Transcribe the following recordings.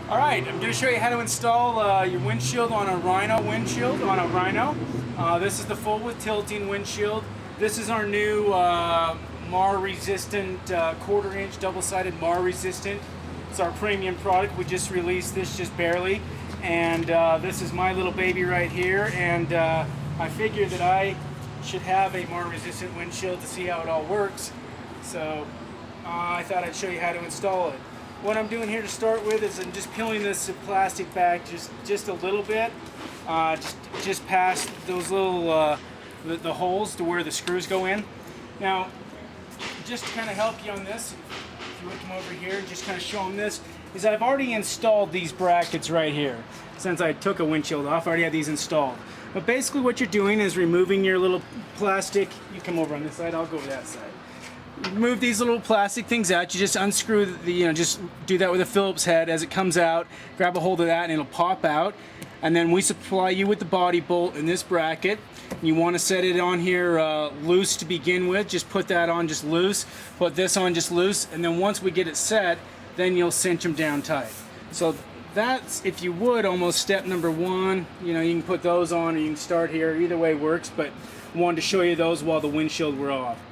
Alright, I'm going to show you how to install your windshield on a Rhino windshield, on a Rhino. This is the full width tilting windshield. This is our new MAR resistant, 1/4 inch double-sided MAR resistant. It's our premium product. We just released this just barely. And this is my little baby right here. And I figured that I should have a MAR resistant windshield to see how it all works. So I thought I'd show you how to install it. What I'm doing here to start with is I'm just peeling this plastic back just a little bit, just past those little the holes to where the screws go in. Now, just to kind of help you on this, if you would come over here and just kind of show them this, is I've already installed these brackets right here. Since I took a windshield off, I already had these installed. But basically what you're doing is removing your little plastic. You come over on this side, I'll go over that side. Remove these little plastic things out. You just unscrew the, just do that with a Phillips head. As it comes out, grab a hold of that and it'll pop out. And then we supply you with the body bolt in this bracket. You want to set it on here loose to begin with. Just put that on just loose. Put this on just loose. And then once we get it set, then you'll cinch them down tight. So that's, if you would, almost step number one. You can put those on or you can start here. Either way works, but I wanted to show you those while the windshield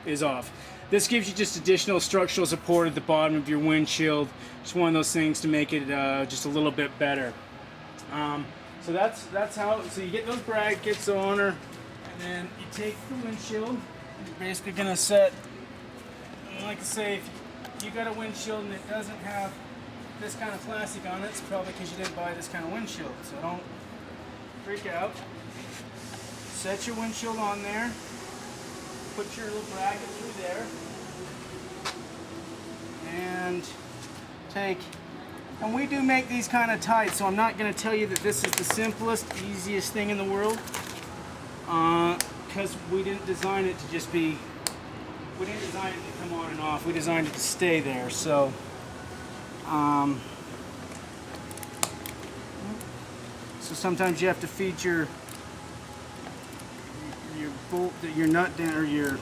is off. This gives you just additional structural support at the bottom of your windshield. Just one of those things to make it just a little bit better. So that's how. So you get those brackets on her, and then you take the windshield. You're basically gonna set. Like I say, if you got a windshield and it doesn't have this kind of plastic on it, it's probably because you didn't buy this kind of windshield. So don't freak out. Set your windshield on there. Put your little bracket through there and and we do make these kind of tight, so I'm not going to tell you that this is the simplest, easiest thing in the world, because we didn't design it to just be, we didn't design it to come on and off, we designed it to stay there. So so sometimes you have to feed your bolt, your nut down, or your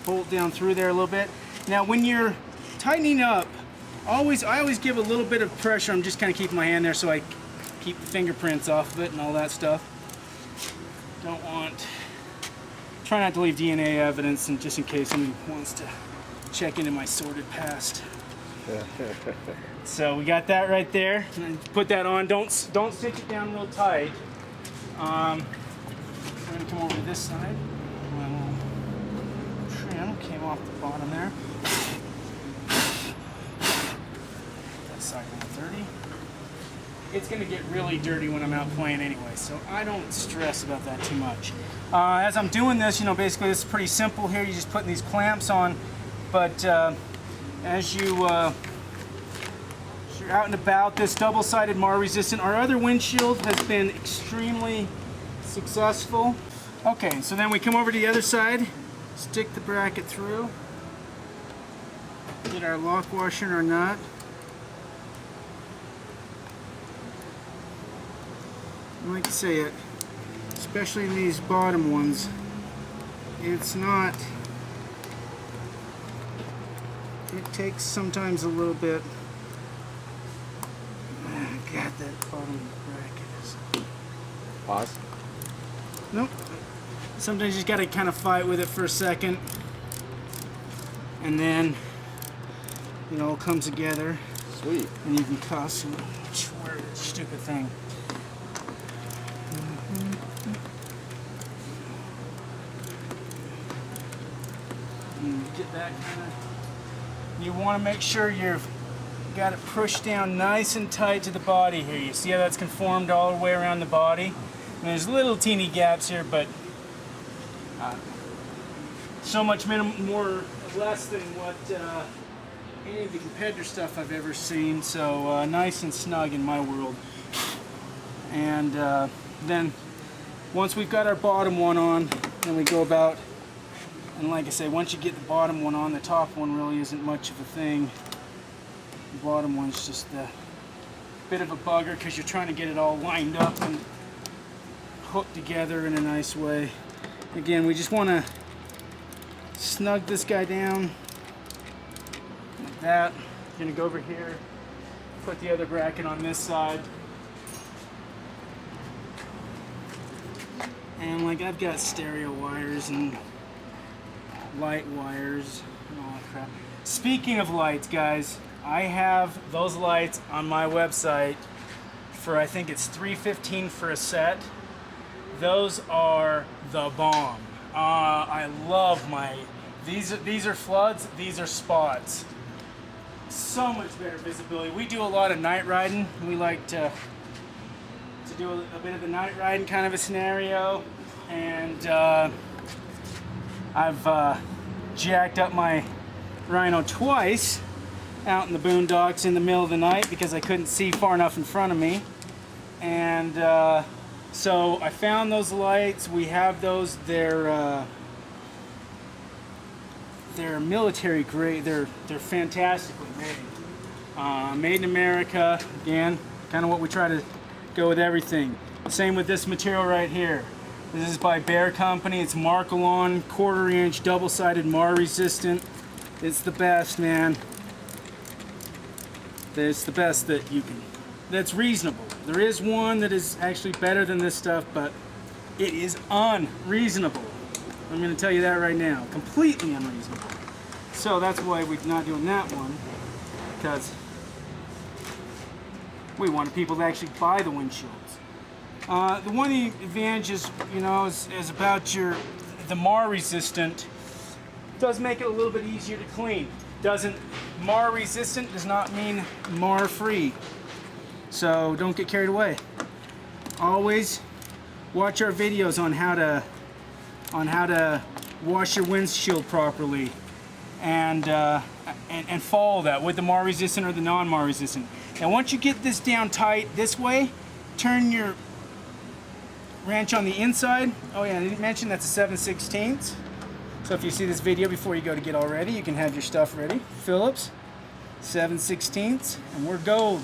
bolt down through there a little bit. Now when you're tightening up, I always give a little bit of pressure. I'm just kind of keeping my hand there so I keep the fingerprints off of it and all that stuff. Try not to leave DNA evidence, and just in case somebody wants to check into my sordid past. So we got that right there. Put that on. Don't stitch it down real tight. We're going to come over to this side. My little trim came off the bottom there. That side 130. It's going to get really dirty when I'm out playing anyway, so I don't stress about that too much. As I'm doing this, basically it's pretty simple here. You're just putting these clamps on, but as you're out and about, this double-sided MAR resistant, our other windshield has been extremely successful. Okay, so then we come over to the other side, stick the bracket through, get our lock washer and our nut. And like I say, especially in these bottom ones, it takes sometimes a little bit. God, that bottom bracket is... Pause. Nope. Sometimes you just gotta kind of fight with it for a second, and then it all comes together. Sweet. And you can cuss and swear at this stupid thing. And get that kind of. You want to make sure you've got it pushed down nice and tight to the body here. You see how that's conformed all the way around the body? And there's little teeny gaps here, but so much more less than what any of the competitor stuff I've ever seen. So nice and snug in my world. And then once we've got our bottom one on, then we go about, and like I say, once you get the bottom one on, the top one really isn't much of a thing. The bottom one's just a bit of a bugger because you're trying to get it all lined up and hooked together in a nice way. Again, we just want to snug this guy down like that. You're going to go over here, put the other bracket on this side. And like I've got stereo wires and light wires and all that crap. Speaking of lights, guys, I have those lights on my website for, I think it's $3.15 for a set. Those are the bomb. I love these are floods, these are spots. So much better visibility. We do a lot of night riding. We like to do a bit of the night riding kind of a scenario, and I've jacked up my Rhino twice out in the boondocks in the middle of the night because I couldn't see far enough in front of me. And so I found those lights. We have those. They're military grade. They're fantastically made. Made in America. Again, kind of what we try to go with everything. Same with this material right here. This is by Bear Company. It's Marcolon 1/4 inch double-sided Mar resistant. It's the best, man. It's the best that you can. That's reasonable. There is one that is actually better than this stuff, but it is unreasonable. I'm going to tell you that right now. Completely unreasonable. So that's why we're not doing that one, because we wanted people to actually buy the windshields. The one advantages, you know, is about the Mar resistant. Does make it a little bit easier to clean. Mar resistant does not mean Mar free. So don't get carried away. Always watch our videos on how to wash your windshield properly, and follow that with the Mar resistant or the non-Mar resistant. Now once you get this down tight this way, turn your wrench on the inside. Oh yeah, I didn't mention that's a 7/16. So if you see this video before you go to get all ready, you can have your stuff ready. Phillips, 7/16, and we're gold.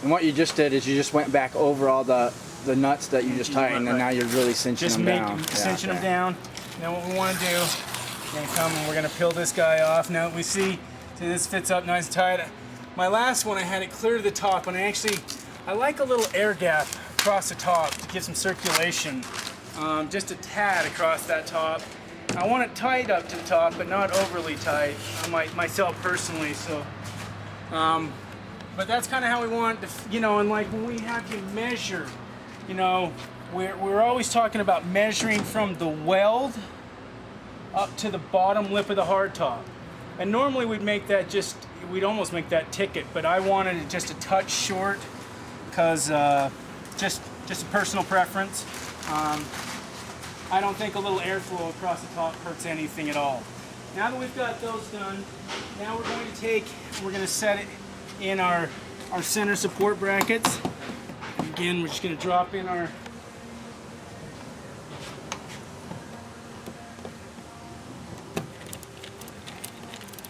And what you just did is you just went back over all the nuts that you just tightened, and now you're really cinching them down. Cinching them down. Now what we want to do, we're going to come and we're going to peel this guy off. Now we see this fits up nice and tight. My last one, I had it clear to the top, and I like a little air gap across the top to give some circulation, just a tad across that top. I want it tight up to the top, but not overly tight, myself personally. So, but that's kind of how we want it to, you know. And like when we have you measure, you know, we're always talking about measuring from the weld up to the bottom lip of the hardtop. And normally we'd almost make that ticket, but I wanted it just a touch short because just a personal preference. I don't think a little airflow across the top hurts anything at all. Now that we've got those done, now we're going to set it in our center support brackets. Again, we're just going to drop in our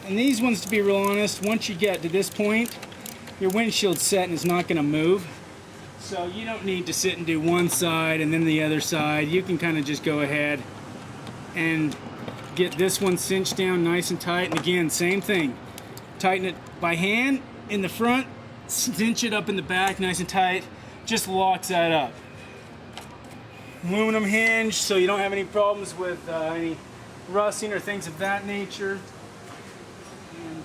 and these ones, to be real honest, once you get to this point, your windshield's set and it's not going to move. So you don't need to sit and do one side and then the other side. You can kind of just go ahead and get this one cinched down nice and tight. And again, same thing. Tighten it by hand in the front, cinch it up in the back nice and tight. Just locks that up. Aluminum hinge, so you don't have any problems with any rusting or things of that nature. And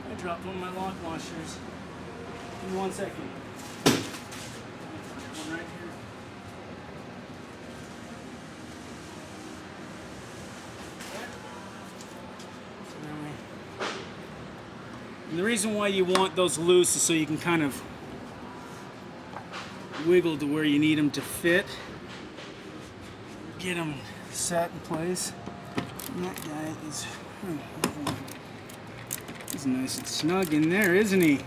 I dropped one of my lock washers. Give me 1 second. One right here. And the reason why you want those loose is so you can kind of wiggle to where you need them to fit. Get them set in place. And that guy is he's nice and snug in there, isn't he?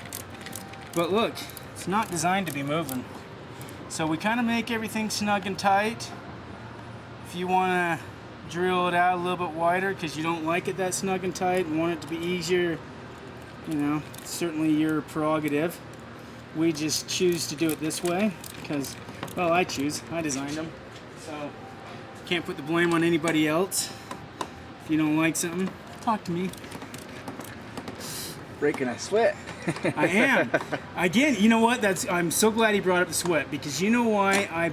But look, it's not designed to be moving. So we kind of make everything snug and tight. If you want to drill it out a little bit wider because you don't like it that snug and tight and want it to be easier, you know, it's certainly your prerogative. We just choose to do it this way because, well, I designed them. So can't put the blame on anybody else. If you don't like something, talk to me. breaking a sweat. I am. Again, you know what? I'm so glad he brought up the sweat, because you know why I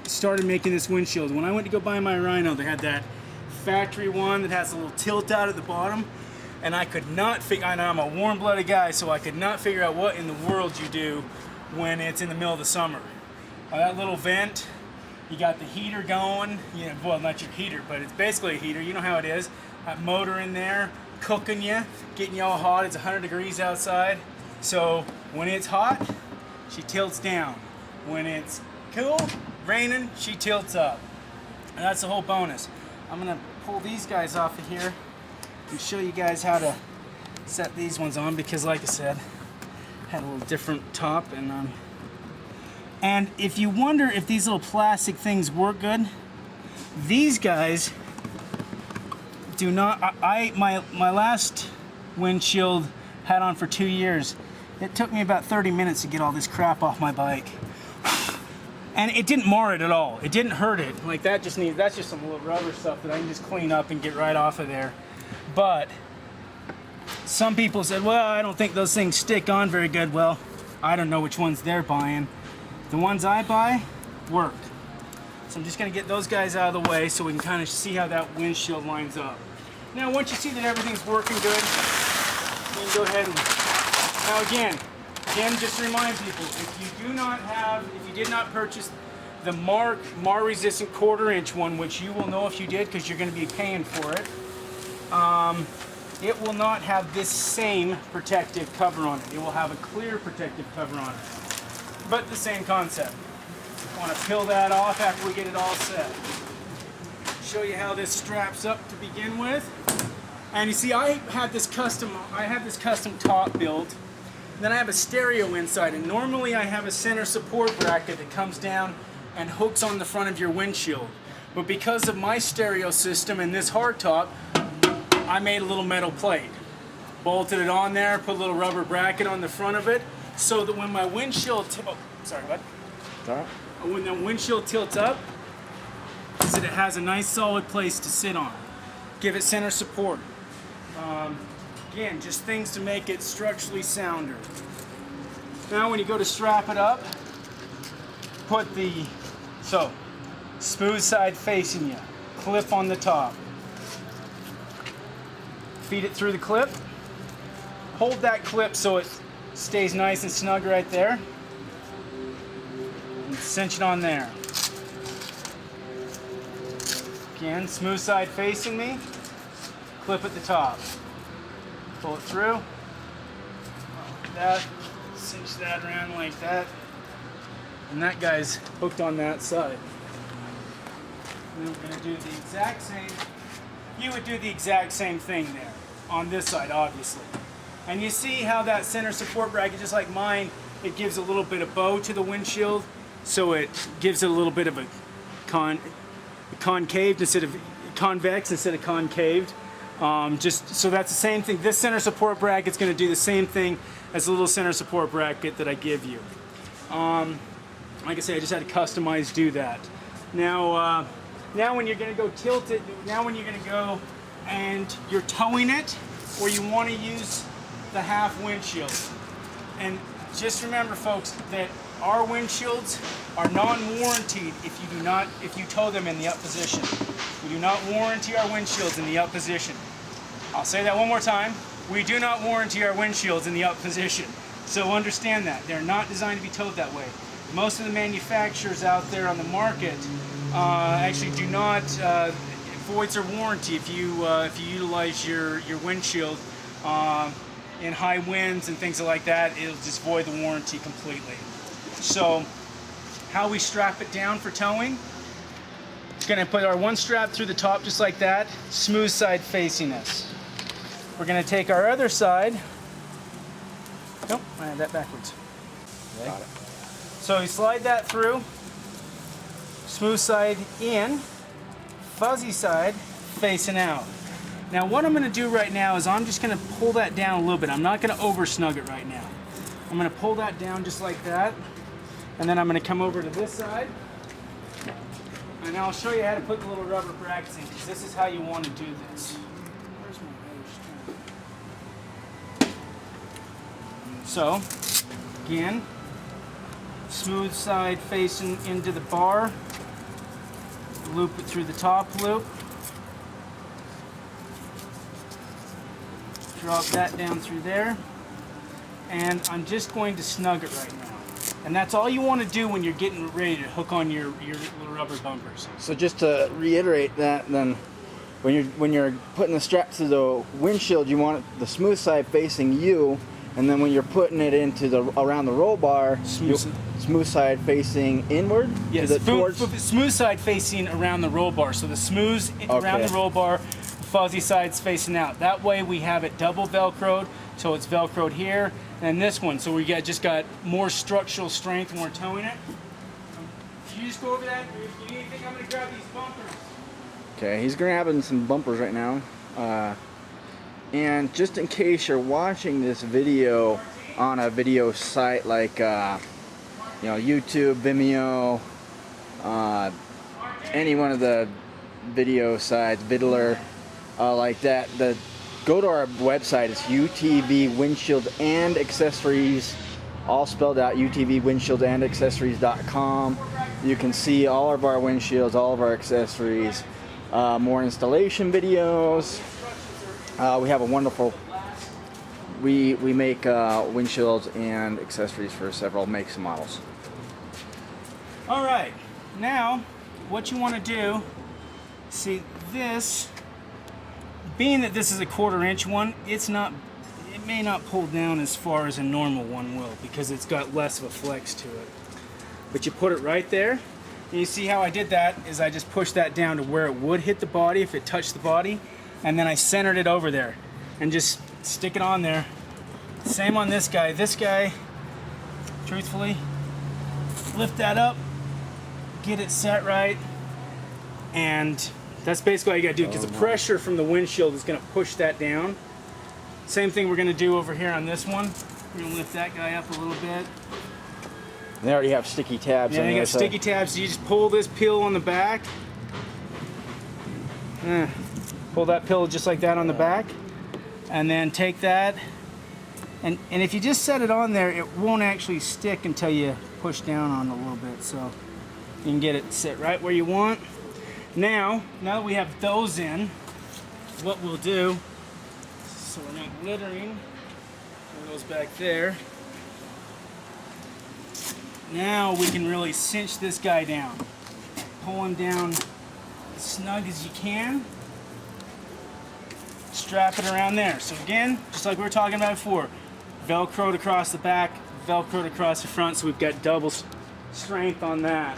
started making this windshield. When I went to go buy my Rhino, they had that factory one that has a little tilt out at the bottom, and I could not figure, and I'm a warm-blooded guy, so I could not figure out what in the world you do when it's in the middle of the summer. That little vent, you got the heater going, you know, well, not your heater, but it's basically a heater, you know how it is. That motor in there, cooking you, getting you all hot. It's 100 degrees outside. So when it's hot, she tilts down. When it's cool, raining, she tilts up. And that's the whole bonus. I'm gonna pull these guys off of here and show you guys how to set these ones on, because like I said, had a little different top, and if you wonder if these little plastic things work good, these guys do not. My last windshield had on for 2 years. It took me about 30 minutes to get all this crap off my bike. And it didn't mar it at all. It didn't hurt it. Like that's just some little rubber stuff that I can just clean up and get right off of there. But some people said, well, I don't think those things stick on very good. Well, I don't know which ones they're buying. The ones I buy work. So I'm just gonna get those guys out of the way so we can kind of see how that windshield lines up. Now, once you see that everything's working good, you can go ahead and, now again, just to remind people, if you did not purchase the mar resistant 1/4 inch one, which you will know if you did because you're going to be paying for it, it will not have this same protective cover on it. It will have a clear protective cover on it, but the same concept. I want to peel that off after we get it all set. Show you how this straps up to begin with. And you see, I have this custom top built. Then I have a stereo inside, and normally I have a center support bracket that comes down and hooks on the front of your windshield. But because of my stereo system and this hardtop, I made a little metal plate. Bolted it on there, put a little rubber bracket on the front of it, so that when my windshield, when the windshield tilts up, so that it has a nice solid place to sit on. Give it center support. Again, just things to make it structurally sounder. Now when you go to strap it up, put the smooth side facing you, clip on the top. Feed it through the clip. Hold that clip so it stays nice and snug right there. And cinch it on there. Again, smooth side facing me, clip at the top. Pull it through, like that, cinch that around like that, and that guy's hooked on that side. And then we're going to do the exact same, you would do the exact same thing there, on this side obviously. And you see how that center support bracket, just like mine, it gives a little bit of bow to the windshield, so it gives it a little bit of a concaved instead of convex instead of concaved. Just so that's the same thing. This center support bracket is going to do the same thing as the little center support bracket that I give you. Like I say, I just had to customize do that. Now, now when you're going to go tilt it, now when you're going to go and you're towing it, or you want to use the half windshield. And just remember, folks, that our windshields are non-warranted if you tow them in the up position. We do not warranty our windshields in the up position. I'll say that one more time. We do not warranty our windshields in the up position. So understand that. They're not designed to be towed that way. Most of the manufacturers out there on the market actually do not, voids their warranty if you utilize your windshield in high winds and things like that. It'll just void the warranty completely. So how we strap it down for towing, it's going to put our one strap through the top just like that, smooth side facing us. We're going to take our other side. Nope, I had that backwards. Okay. Got it. So you slide that through, smooth side in, fuzzy side facing out. Now what I'm going to do right now is I'm just going to pull that down a little bit. I'm not going to over snug it right now. I'm going to pull that down just like that, and then I'm going to come over to this side, and I'll show you how to put the little rubber brackets in, because this is how you want to do this. Where's my other strap? So, again, smooth side facing into the bar, loop it through the top loop, drop that down through there, and I'm just going to snug it right now. And that's all you want to do when you're getting ready to hook on your little rubber bumpers. So just to reiterate that, then when you're putting the strap to the windshield, you want the smooth side facing you, and then when you're putting it into the around the roll bar, smooth side facing inward. Yes, smooth side facing around the roll bar. So the smooth around the roll bar, fuzzy sides facing out. That way we have it double Velcroed, so it's Velcroed here, and this one, so we just got more structural strength when we're towing it. Can you just go over that? You think I'm going to grab these bumpers? Okay, he's grabbing some bumpers right now. And just in case you're watching this video on a video site like YouTube, Vimeo, any one of the video sites, Vidler, like that, go to our website. It's UTV Windshield and Accessories, all spelled out, UTV Windshield and Accessories.com. You can see all of our windshields, all of our accessories, more installation videos. We have a wonderful, we make windshields and accessories for several makes and models. All right, now what you want to do, see this, being that this is a 1/4 inch one, it may not pull down as far as a normal one will because it's got less of a flex to it. But you put it right there, and you see how I did that is I just pushed that down to where it would hit the body if it touched the body, and then I centered it over there and just stick it on there. Same on this guy. This guy, truthfully, lift that up, get it set right, and that's basically all you gotta do, because the pressure from the windshield is gonna push that down. Same thing we're gonna do over here on this one. We're gonna lift that guy up a little bit. They already have sticky tabs. Yeah, you got sticky tabs, so you just pull this peel on the back. Pull that pill just like that on the back, and then take that, and if you just set it on there, it won't actually stick until you push down on it a little bit, so you can get it sit right where you want. Now that we have those in, what we'll do, so we're not glittering, put those back there. Now we can really cinch this guy down. Pull him down as snug as you can. Strap it around there. So again, just like we were talking about before, Velcroed across the back, Velcroed across the front, so we've got double strength on that.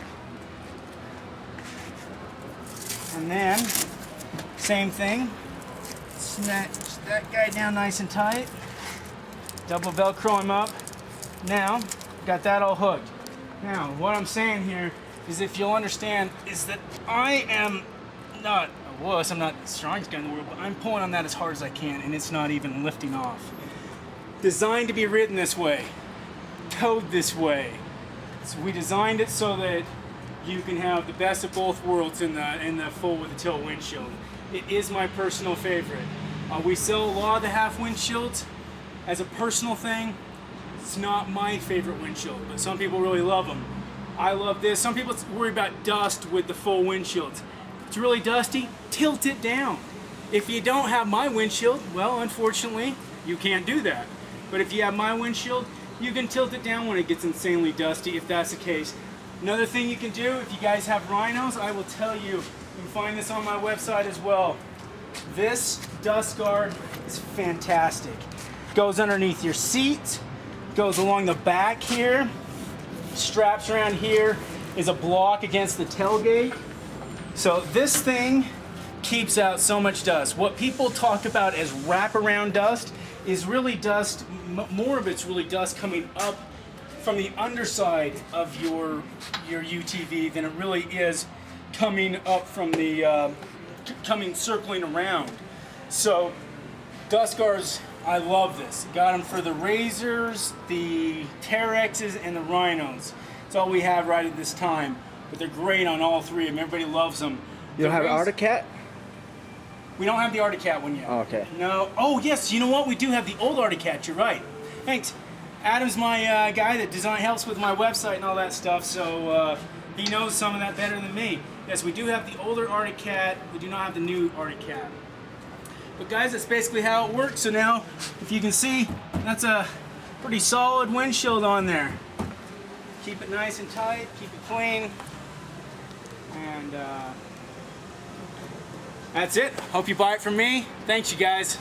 And then, same thing, snatch that guy down nice and tight, double Velcro him up. Now, got that all hooked. Now, what I'm saying here is, if you'll understand, is that I am not a wuss, I'm not the strongest guy in the world, but I'm pulling on that as hard as I can, and it's not even lifting off. Designed to be ridden this way, towed this way. So we designed it so that you can have the best of both worlds in the full with the tilt windshield. It is my personal favorite. We sell a lot of the half windshields as a personal thing. It's not my favorite windshield, but some people really love them. I love this. Some people worry about dust with the full windshields. If it's really dusty, tilt it down. If you don't have my windshield, well, unfortunately, you can't do that. But if you have my windshield, you can tilt it down when it gets insanely dusty, if that's the case. Another thing you can do, if you guys have rhinos, I will tell you, you can find this on my website as well. This dust guard is fantastic. Goes underneath your seat, goes along the back here, straps around here, is a block against the tailgate. So this thing keeps out so much dust. What people talk about as wraparound dust is really dust, more of it's really dust coming up from the underside of your UTV than it really is coming up from the, circling around. So dust guards, I love this. Got them for the Razors, the Terexes, and the Rhinos. That's all we have right at this time. But they're great on all three of them. Everybody loves them. You don't have Arctic Cat? We don't have the Arctic Cat one yet. Oh, okay. No. Oh, yes. You know what? We do have the old Arctic Cat. You're right. Thanks. Adam's my guy that helps with my website and all that stuff, so he knows some of that better than me. Yes, we do have the older Arctic Cat. We do not have the new Arctic Cat. But guys, that's basically how it works. So now, if you can see, that's a pretty solid windshield on there. Keep it nice and tight, keep it clean, and that's it. Hope you buy it from me. Thanks, you guys.